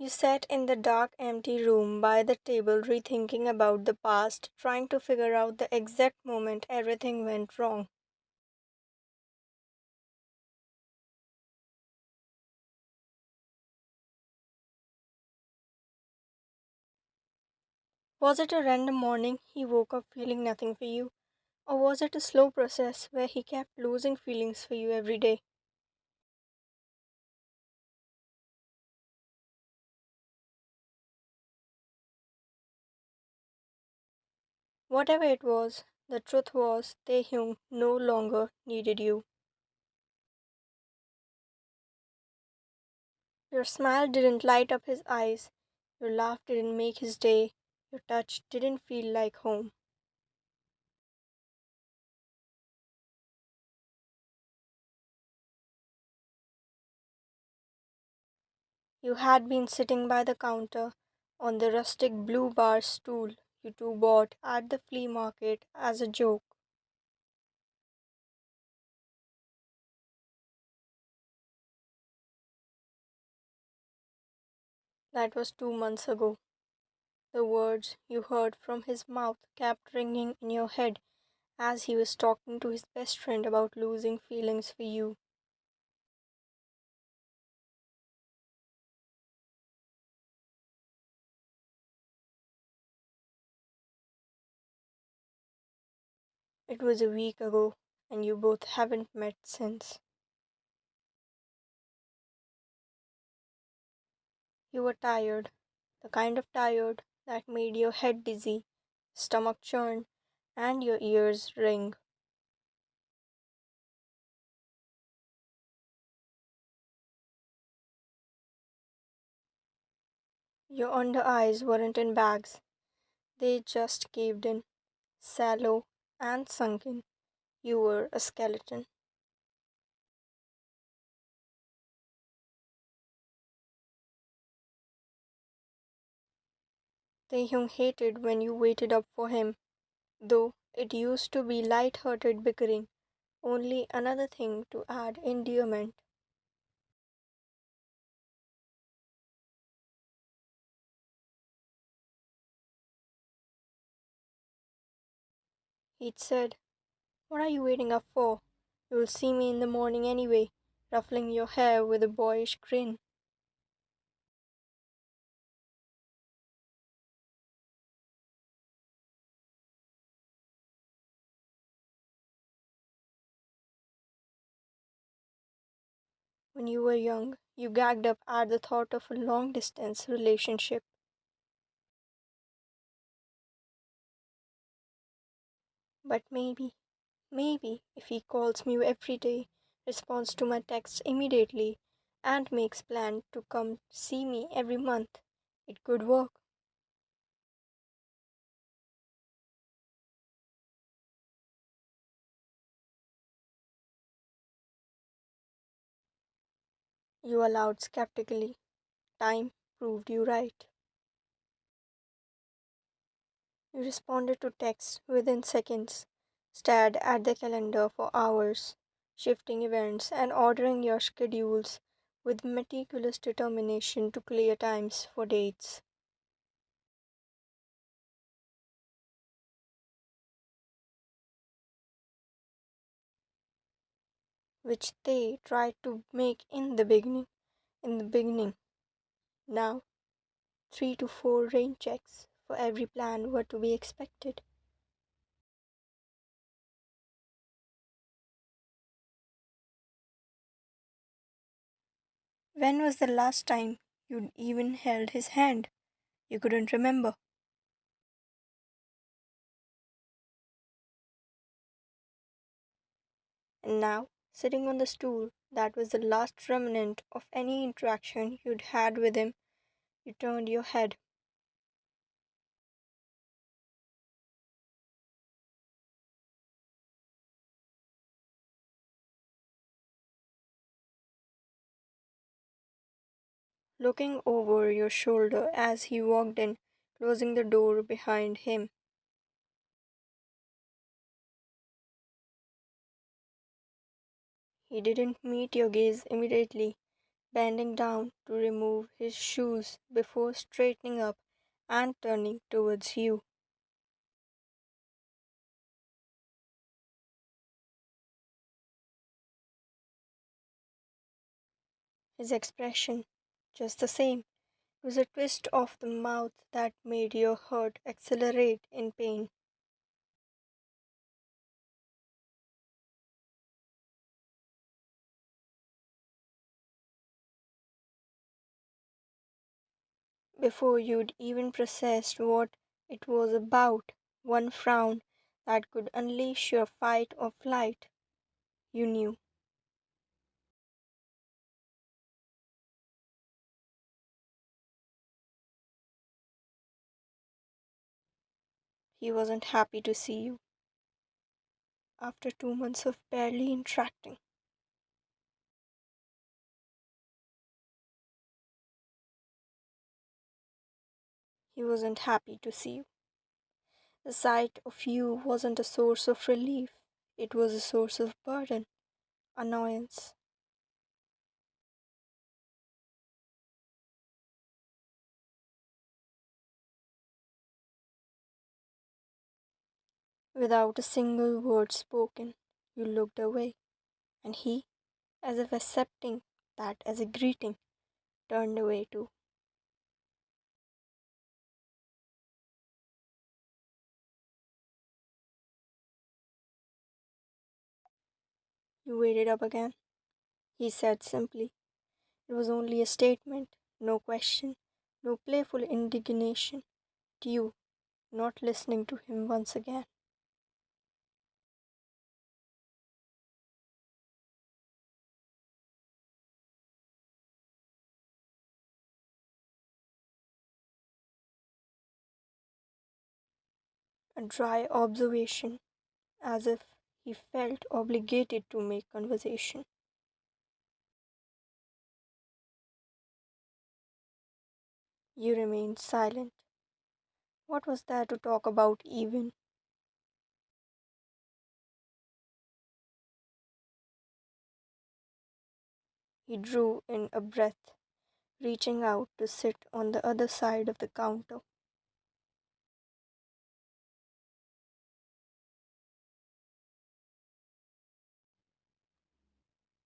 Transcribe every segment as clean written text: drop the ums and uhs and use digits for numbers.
You sat in the dark, empty room by the table, rethinking about the past, trying to figure out the exact moment everything went wrong. Was it a random morning he woke up feeling nothing for you? Or was it a slow process where he kept losing feelings for you every day? Whatever it was, the truth was Taehyung no longer needed you. Your smile didn't light up his eyes, your laugh didn't make his day, your touch didn't feel like home. You had been sitting by the counter on the rustic blue bar stool you two bought at the flea market as a joke. That was 2 months ago. The words you heard from his mouth kept ringing in your head as he was talking to his best friend about losing feelings for you. It was a week ago, and you both haven't met since. You were tired, the kind of tired that made your head dizzy, stomach churn, and your ears ring. Your under eyes weren't in bags, they just caved in, shallow and sunken. You were a skeleton. Taehyung hated when you waited up for him, though it used to be light-hearted bickering, only another thing to add endearment. He'd said, "What are you waiting up for? You'll see me in the morning anyway," ruffling your hair with a boyish grin. When you were young, you gagged up at the thought of a long distance relationship. But maybe if he calls me every day, responds to my texts immediately, and makes plan to come see me every month, it could work. You allowed skeptically. Time proved you right. You responded to texts within seconds, stared at the calendar for hours, shifting events and ordering your schedules with meticulous determination to clear times for dates. Which they tried to make in the beginning. Now, 3 to 4 rain checks for every plan were to be expected. When was the last time you'd even held his hand? You couldn't remember. And now, sitting on the stool that was the last remnant of any interaction you'd had with him, you turned your head, looking over your shoulder as he walked in, closing the door behind him. He didn't meet your gaze immediately, bending down to remove his shoes before straightening up and turning towards you. His expression, just the same, it was a twist of the mouth that made your heart accelerate in pain. Before you'd even processed what it was about, one frown that could unleash your fight or flight, you knew. He wasn't happy to see you after 2 months of barely interacting. He wasn't happy to see you. The sight of you wasn't a source of relief, it was a source of burden, annoyance. Without a single word spoken, you looked away, and he, as if accepting that as a greeting, turned away too. You waited up again, he said simply. It was only a statement, no question, no playful indignation. To you, not listening to him once again. A dry observation, as if he felt obligated to make conversation. You remained silent. What was there to talk about, even? He drew in a breath, reaching out to sit on the other side of the counter.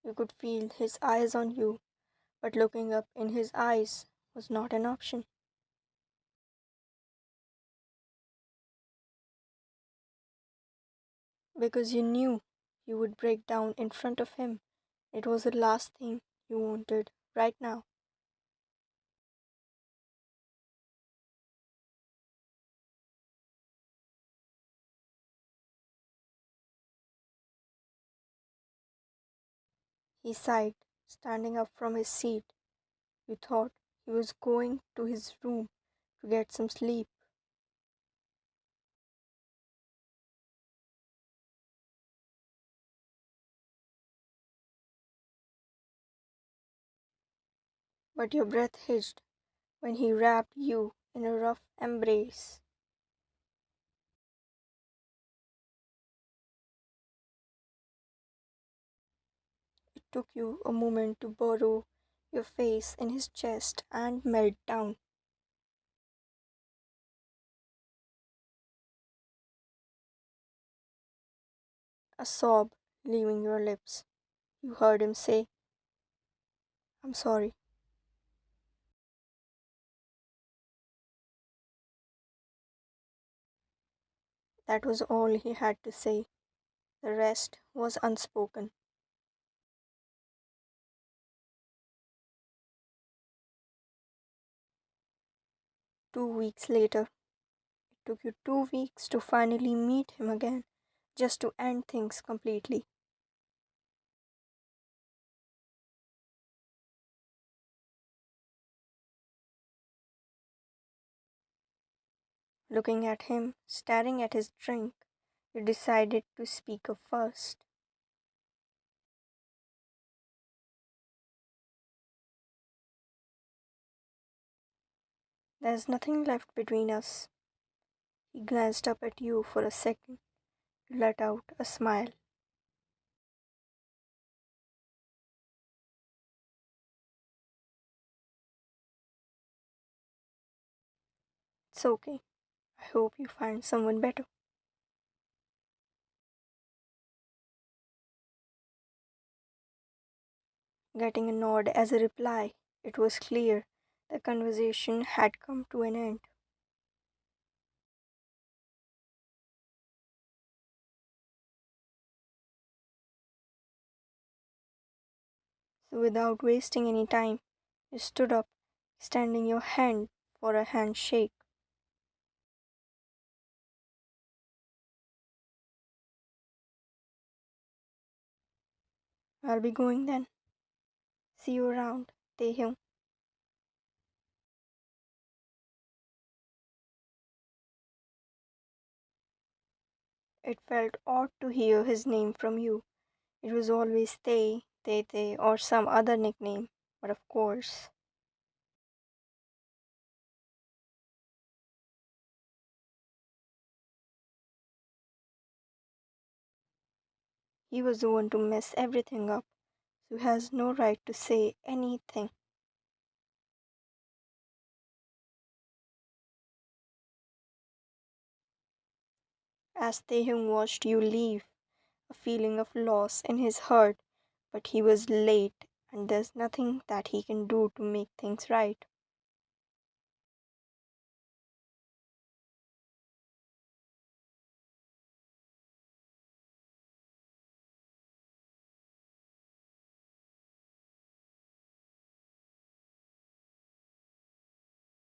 You could feel his eyes on you, but looking up in his eyes was not an option. Because you knew you would break down in front of him. It was the last thing you wanted right now. He sighed, standing up from his seat. You thought he was going to his room to get some sleep. But your breath hitched when he wrapped you in a rough embrace. It took you a moment to burrow your face in his chest and melt down. A sob leaving your lips. You heard him say, "I'm sorry." That was all he had to say. The rest was unspoken. 2 weeks later, it took you 2 weeks to finally meet him again, just to end things completely. Looking at him, staring at his drink, you decided to speak up first. "There's nothing left between us." He glanced up at you for a second. You let out a smile. It's okay. I hope you find someone better. Getting a nod as a reply, it was clear the conversation had come to an end. So, without wasting any time, you stood up, extending your hand for a handshake. I'll be going then. See you around, Taehyung. It felt odd to hear his name from you. It was always Tae, or some other nickname. But of course, he was the one to mess everything up, so he has no right to say anything. As Taehyung watched you leave, a feeling of loss in his heart, but he was late, and there's nothing that he can do to make things right.